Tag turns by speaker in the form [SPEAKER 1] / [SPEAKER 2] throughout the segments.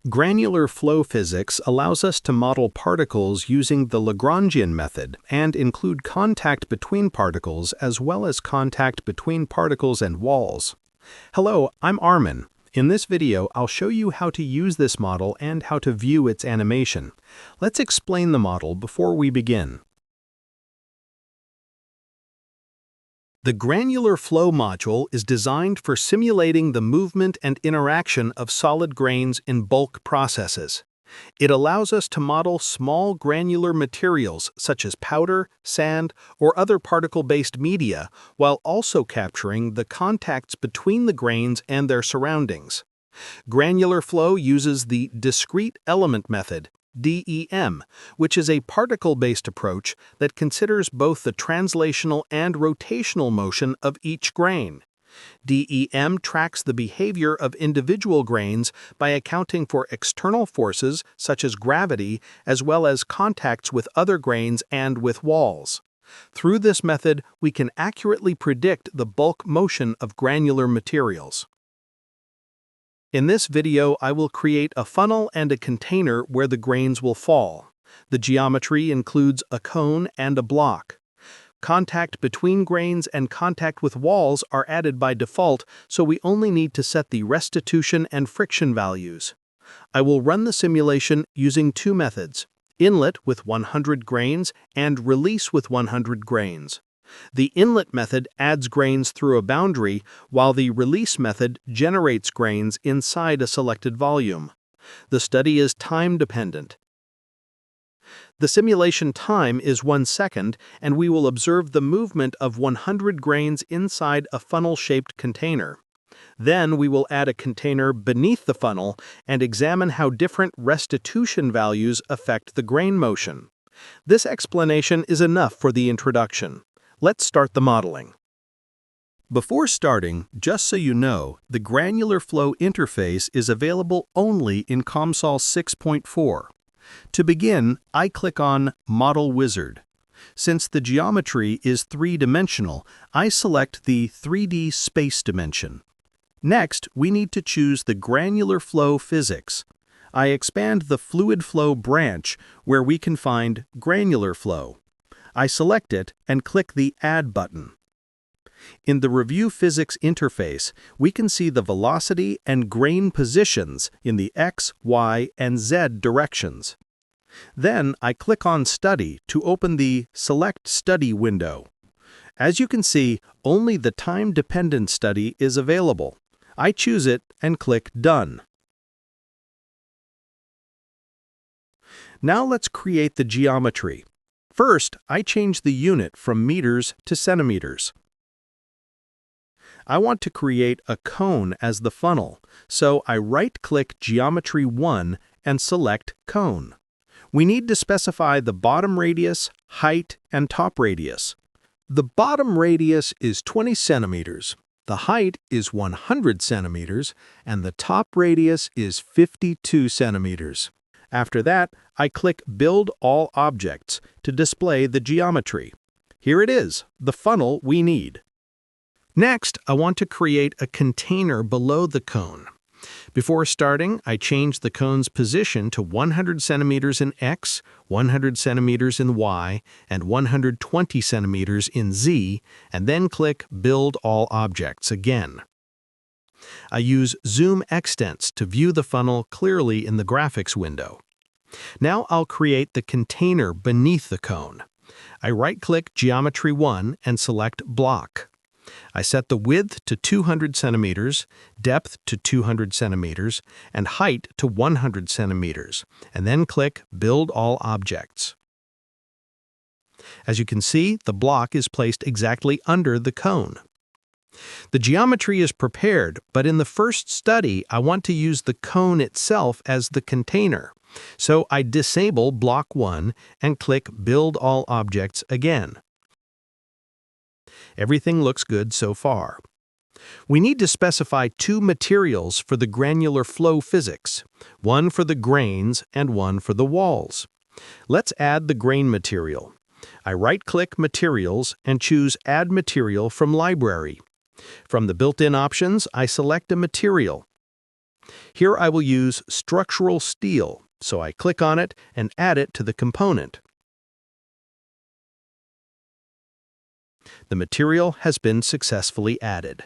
[SPEAKER 1] Granular flow physics allows us to model particles using the Lagrangian method and include contact between particles as well as contact between particles and walls. Hello, I'm Armin. In this video, I'll show you how to use this model and how to view its animation. Let's explain the model before we begin. The Granular Flow module is designed for simulating the movement and interaction of solid grains in bulk processes. It allows us to model small granular materials such as powder, sand, or other particle-based media, while also capturing the contacts between the grains and their surroundings. Granular Flow uses the discrete element method, DEM, which is a particle-based approach that considers both the translational and rotational motion of each grain. DEM tracks the behavior of individual grains by accounting for external forces such as gravity as well as contacts with other grains and with walls. Through this method, we can accurately predict the bulk motion of granular materials. In this video, I will create a funnel and a container where the grains will fall. The geometry includes a cone and a block. Contact between grains and contact with walls are added by default, so we only need to set the restitution and friction values. I will run the simulation using two methods: inlet with 100 grains and release with 100 grains. The inlet method adds grains through a boundary, while the release method generates grains inside a selected volume. The study is time-dependent. The simulation time is 1 second, and we will observe the movement of 100 grains inside a funnel-shaped container. Then we will add a container beneath the funnel and examine how different restitution values affect the grain motion. This explanation is enough for the introduction. Let's start the modeling. Before starting, just so you know, the Granular Flow interface is available only in COMSOL 6.4. To begin, I click on Model Wizard. Since the geometry is three-dimensional, I select the 3D space dimension. Next, we need to choose the Granular Flow physics. I expand the Fluid Flow branch where we can find Granular Flow. I select it and click the Add button. In the Review Physics interface, we can see the velocity and grain positions in the X, Y, and Z directions. Then I click on Study to open the Select Study window. As you can see, only the time-dependent study is available. I choose it and click Done. Now let's create the geometry. First, I change the unit from meters to centimeters. I want to create a cone as the funnel, so I right-click Geometry 1 and select Cone. We need to specify the bottom radius, height, and top radius. The bottom radius is 20 centimeters, the height is 100 centimeters, and the top radius is 52 centimeters. After that, I click Build All Objects to display the geometry. Here it is, the funnel we need. Next, I want to create a container below the cone. Before starting, I change the cone's position to 100 centimeters in X, 100 centimeters in Y, and 120 centimeters in Z, and then click Build All Objects again. I use Zoom Extents to view the funnel clearly in the graphics window. Now I'll create the container beneath the cone. I right-click Geometry 1 and select Block. I set the width to 200 centimeters, depth to 200 centimeters, and height to 100 centimeters, and then click Build All Objects. As you can see, the block is placed exactly under the cone. The geometry is prepared, but in the first study, I want to use the cone itself as the container. So I disable Block 1 and click Build All Objects again. Everything looks good so far. We need to specify two materials for the Granular Flow physics, one for the grains and one for the walls. Let's add the grain material. I right-click Materials and choose Add Material from Library. From the built-in options, I select a material. Here I will use structural steel, so I click on it and add it to the component. The material has been successfully added.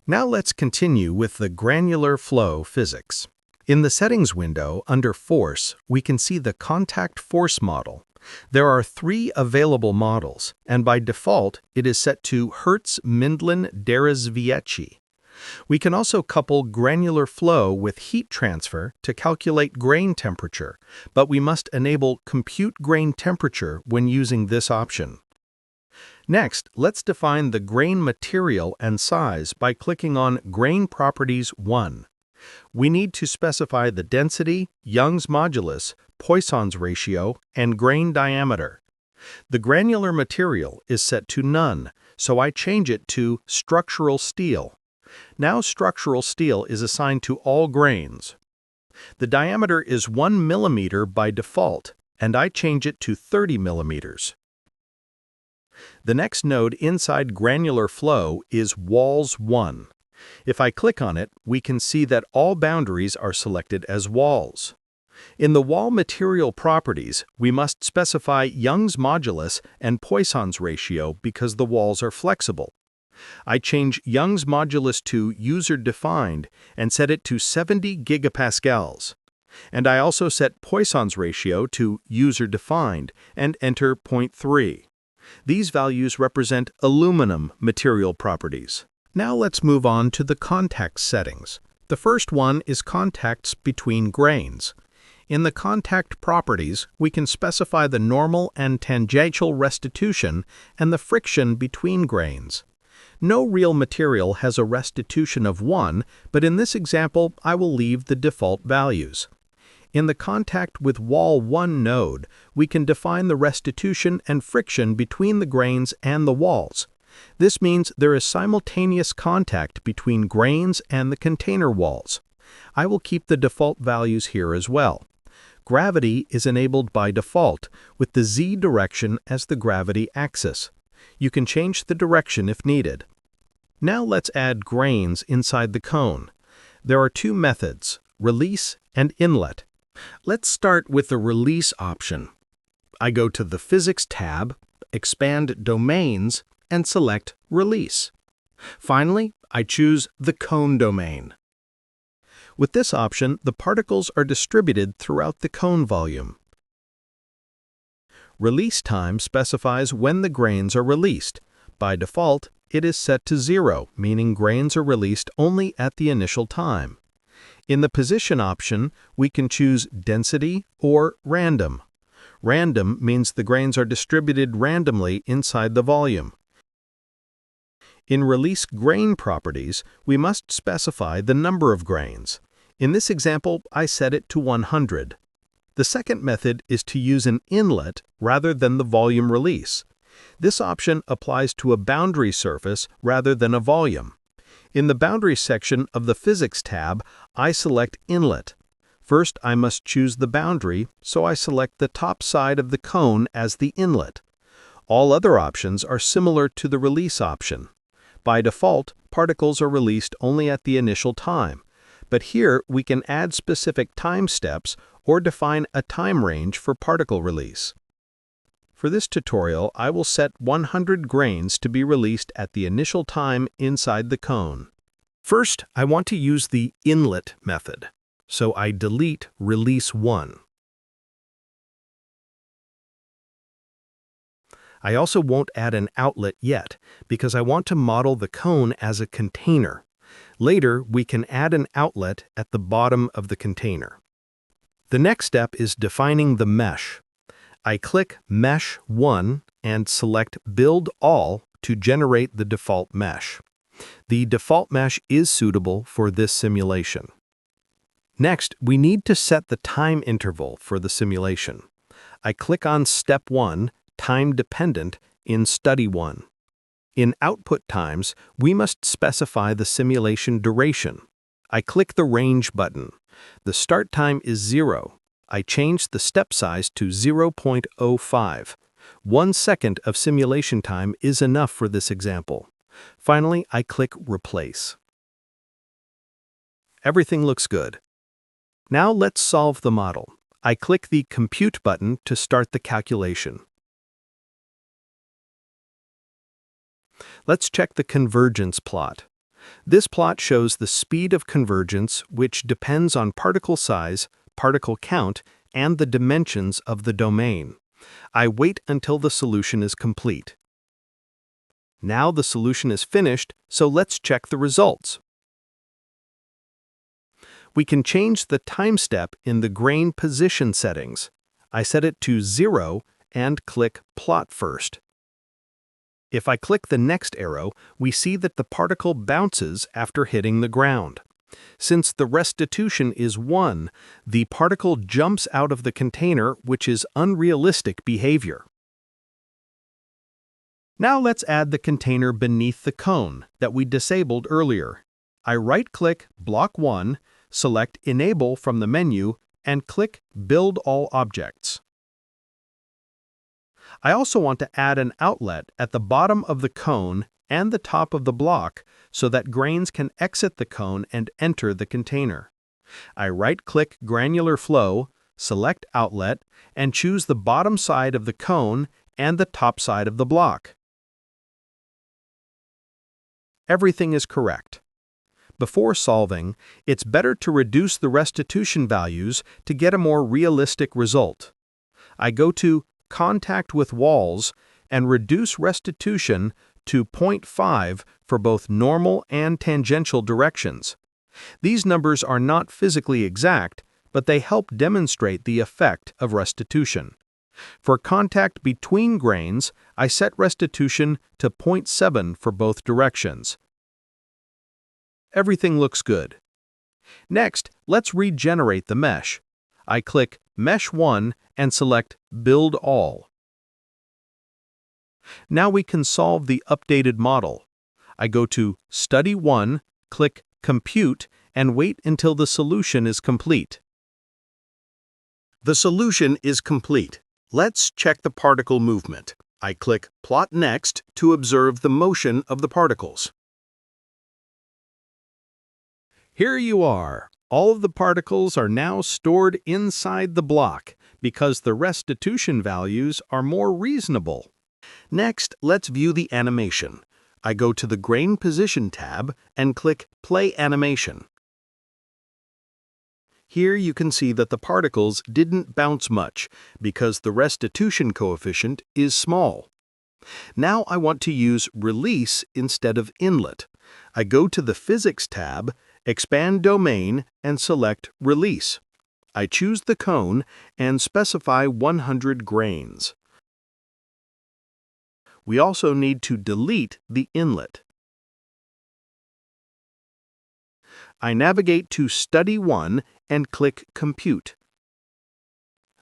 [SPEAKER 1] Now let's continue with the granular flow physics. In the Settings window, under Force, we can see the contact force model. There are 3 available models, and by default, it is set to Hertz-Mindlin-Derezviecki. We can also couple granular flow with heat transfer to calculate grain temperature, but we must enable Compute Grain Temperature when using this option. Next, let's define the grain material and size by clicking on Grain Properties 1. We need to specify the density, Young's modulus, Poisson's ratio, and grain diameter. The granular material is set to None, so I change it to Structural Steel. Now structural steel is assigned to all grains. The diameter is 1 millimeter by default, and I change it to 30 millimeters. The next node inside Granular Flow is Walls 1. If I click on it, we can see that all boundaries are selected as walls. In the wall material properties, we must specify Young's modulus and Poisson's ratio because the walls are flexible. I change Young's modulus to user-defined and set it to 70 gigapascals. And I also set Poisson's ratio to user-defined and enter 0.3. These values represent aluminum material properties. Now let's move on to the contact settings. The first one is contacts between grains. In the contact properties, we can specify the normal and tangential restitution and the friction between grains. No real material has a restitution of 1, but in this example, I will leave the default values. In the Contact with Wall 1 node, we can define the restitution and friction between the grains and the walls. This means there is simultaneous contact between grains and the container walls. I will keep the default values here as well. Gravity is enabled by default, with the z direction as the gravity axis. You can change the direction if needed. Now let's add grains inside the cone. There are 2 methods, release and inlet. Let's start with the release option. I go to the Physics tab, expand Domains, and select Release. Finally, I choose the cone domain. With this option, the particles are distributed throughout the cone volume. Release time specifies when the grains are released. By default, it is set to 0, meaning grains are released only at the initial time. In the position option, we can choose density or random. Random means the grains are distributed randomly inside the volume. In Release Grain Properties, we must specify the number of grains. In this example, I set it to 100. The second method is to use an inlet rather than the volume release. This option applies to a boundary surface rather than a volume. In the Boundaries section of the Physics tab, I select Inlet. First, I must choose the boundary, so I select the top side of the cone as the inlet. All other options are similar to the Release option. By default, particles are released only at the initial time, but here we can add specific time steps or define a time range for particle release. For this tutorial, I will set 100 grains to be released at the initial time inside the cone. First, I want to use the inlet method, so I delete Release 1. I also won't add an outlet yet, because I want to model the cone as a container. Later, we can add an outlet at the bottom of the container. The next step is defining the mesh. I click Mesh 1 and select Build All to generate the default mesh. The default mesh is suitable for this simulation. Next, we need to set the time interval for the simulation. I click on Step 1, Time Dependent, in Study 1. In Output Times, we must specify the simulation duration. I click the Range button. The start time is 0. I change the step size to 0.05. 1 second of simulation time is enough for this example. Finally, I click Replace. Everything looks good. Now let's solve the model. I click the Compute button to start the calculation. Let's check the convergence plot. This plot shows the speed of convergence, which depends on particle size, particle count, and the dimensions of the domain. I wait until the solution is complete. Now the solution is finished, so let's check the results. We can change the time step in the grain position settings. I set it to 0 and click Plot First. If I click the next arrow, we see that the particle bounces after hitting the ground. Since the restitution is 1, the particle jumps out of the container, which is unrealistic behavior. Now let's add the container beneath the cone that we disabled earlier. I right-click Block 1, select Enable from the menu, and click Build All Objects. I also want to add an outlet at the bottom of the cone and the top of the block so that grains can exit the cone and enter the container. I right-click Granular Flow, select Outlet, and choose the bottom side of the cone and the top side of the block. Everything is correct. Before solving, it's better to reduce the restitution values to get a more realistic result. I go to Contact with Walls and reduce restitution to 0.5 for both normal and tangential directions. These numbers are not physically exact, but they help demonstrate the effect of restitution. For contact between grains, I set restitution to 0.7 for both directions. Everything looks good. Next, let's regenerate the mesh. I click Mesh 1 and select Build All. Now we can solve the updated model. I go to Study 1, click Compute, and wait until the solution is complete. The solution is complete. Let's check the particle movement. I click Plot Next to observe the motion of the particles. Here you are. All of the particles are now stored inside the block because the restitution values are more reasonable. Next, let's view the animation. I go to the Grain Position tab and click Play Animation. Here you can see that the particles didn't bounce much because the restitution coefficient is small. Now I want to use Release instead of Inlet. I go to the Physics tab, expand Domain, and select Release. I choose the cone and specify 100 grains. We also need to delete the inlet. I navigate to Study 1 and click Compute.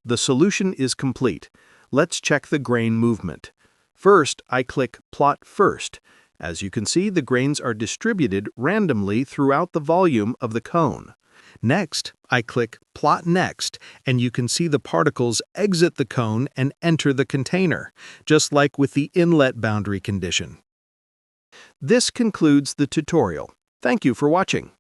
[SPEAKER 1] The solution is complete. Let's check the grain movement. First, I click Plot First. As you can see, the grains are distributed randomly throughout the volume of the cone. Next, I click Plot Next, and you can see the particles exit the cone and enter the container, just like with the inlet boundary condition. This concludes the tutorial. Thank you for watching.